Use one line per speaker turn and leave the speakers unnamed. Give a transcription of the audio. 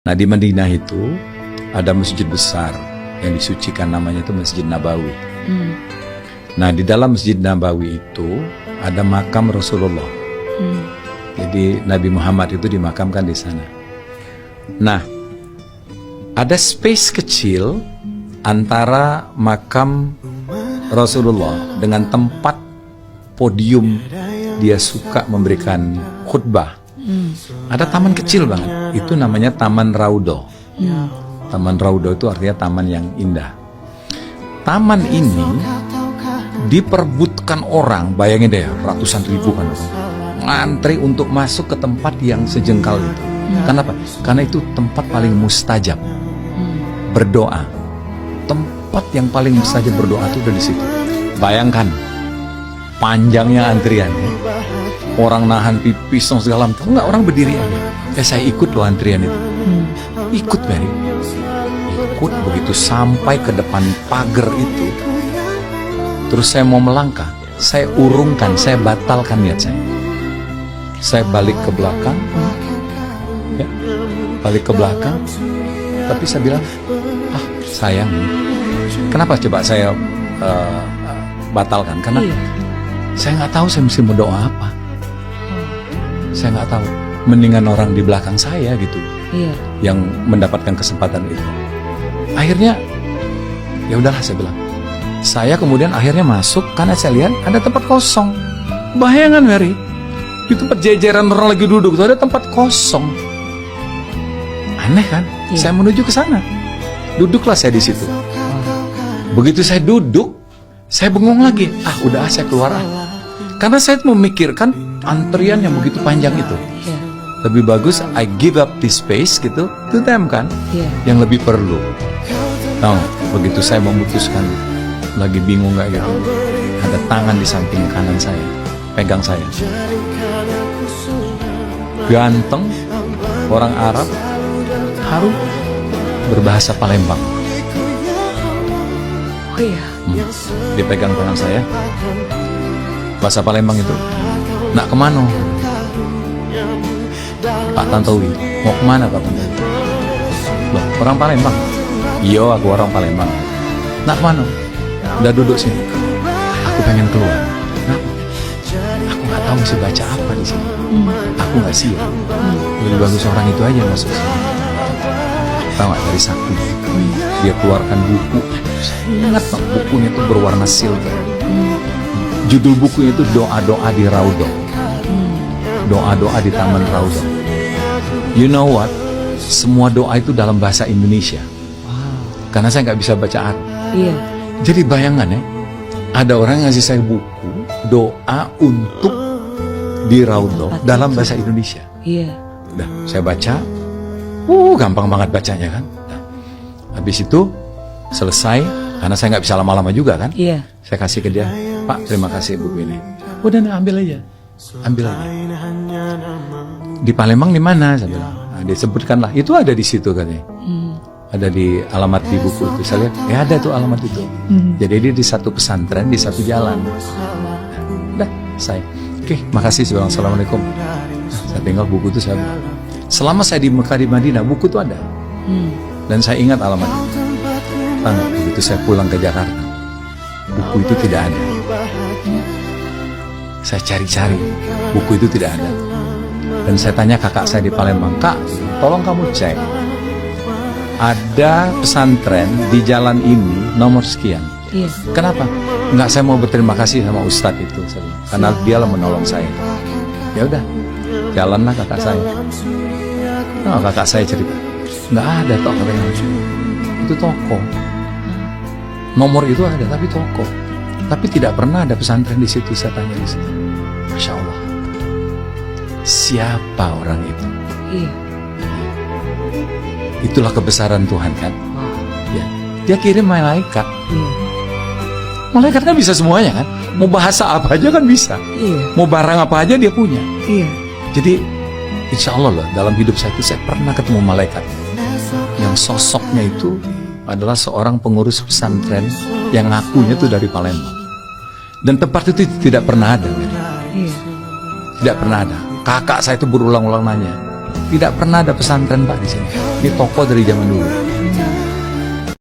Nah di Madinah itu ada masjid besar yang disucikan, namanya itu Masjid Nabawi. Nah di dalam Masjid Nabawi itu ada makam Rasulullah. Jadi Nabi Muhammad itu dimakamkan di sana. Nah ada space kecil antara makam Rasulullah dengan tempat podium dia suka memberikan khutbah. Ada taman kecil banget, itu namanya Taman Raudho. Taman Raudho itu artinya taman yang indah. Taman ini diperebutkan orang, bayangin deh, ratusan ribu kan ngantri untuk masuk ke tempat yang sejengkal itu. Kenapa? Karena itu tempat paling mustajab berdoa. Tempat yang paling mustajab berdoa itu udah di situ. Bayangkan panjangnya antriannya, orang nahan pipis segala macam, enggak, orang berdiri aja. Saya ikut loh antrian itu. Ikut Mary. Ikut begitu sampai ke depan pagar itu. Terus saya mau melangkah, saya urungkan, saya batalkan niat saya. Saya balik ke belakang, ya, balik ke belakang. Tapi saya bilang, sayang. Kenapa coba saya batalkan? Karena saya nggak tahu saya mesti berdoa apa. Saya nggak tahu. Mendingan orang di belakang saya gitu, yang mendapatkan kesempatan itu. Akhirnya, ya udahlah saya bilang. Saya kemudian akhirnya masuk karena saya lihat ada tempat kosong. Bayangan Mary, di tempat jajaran orang lagi duduk itu ada tempat kosong. Aneh kan? Saya menuju ke sana. Duduklah saya di situ. Begitu saya duduk, saya bengong lagi. Udah saya keluar. Karena saya memikirkan antrian yang begitu panjang itu. Lebih bagus I give up this space gitu to them kan, yang lebih perlu. Nah, begitu saya memutuskan, lagi bingung gak gitu, ada tangan di samping kanan saya, pegang saya. Ganteng, orang Arab, harum, berbahasa Palembang. Dia pegang tangan saya, bahasa Palembang itu. Nak kemana? Pak Tantowi. Mau kemana Pak Tantowi? Loh, orang Palembang. Iya, aku orang Palembang. Nak kemana? Udah duduk sini. Aku pengen keluar. Nah, aku nggak tahu mesti baca apa di sini. Aku nggak siap. Lebih bagus orang itu aja masuk sini. Tahu nggak, dari saku dia keluarkan buku. Saya ingat bukunya itu berwarna silver. Judul bukunya itu Doa-doa di Raudho. Doa-doa di Taman Raudho. You know what? Semua doa itu dalam bahasa Indonesia. Karena saya nggak bisa baca Arab. Jadi bayangan ya, ada orang ngasih saya buku doa untuk di Raudho dalam bahasa Indonesia. Udah, saya baca. Gampang banget bacanya kan. Nah, habis itu selesai, karena saya nggak bisa lama-lama juga kan. Saya kasih ke dia, Pak, terima kasih buku ini. Udah, ambil aja. Ambil aja. Di Palembang di mana? Saya bilang. Nah, disebutkanlah. Itu ada di situ katanya. Ada di alamat di buku itu. Saya lihat, ya ada tuh alamat itu. Jadi dia di satu pesantren, di satu jalan. Udah, saya. Oke, makasih. Saya bilang, Assalamualaikum. Saya tinggal buku itu saya. Selama saya di Mekah di Madinah, buku itu ada. Dan saya ingat alamat itu. Begitu saya pulang ke Jakarta, buku itu tidak ada. Saya cari-cari, buku itu tidak ada. Dan saya tanya kakak saya di Palembang, Kak, tolong kamu cek, ada pesantren di jalan ini nomor sekian. Kenapa? Enggak, saya mau berterima kasih sama Ustadz itu, karena dialah menolong saya. Ya udah, jalanlah kakak saya. Nah, kakak saya cerita, nggak ada toh katanya. Itu toko. Nomor itu ada, tapi toko. Tapi tidak pernah ada pesantren di situ. Saya tanya di situ. Masya Allah. Siapa orang itu? Itulah kebesaran Tuhan kan. Ya. Dia kirim malaikat. Malaikat kan bisa semuanya kan. Mau bahasa apa aja kan bisa. Mau barang apa aja dia punya. Jadi insya Allah loh, dalam hidup saya itu saya pernah ketemu malaikat yang sosoknya itu adalah seorang pengurus pesantren yang ngakunya itu dari Palembang. Dan tempat itu tidak pernah ada. Tidak pernah ada. Kakak saya itu berulang-ulang nanya, Tidak pernah ada pesantren Pak di sini. Ini toko dari zaman dulu.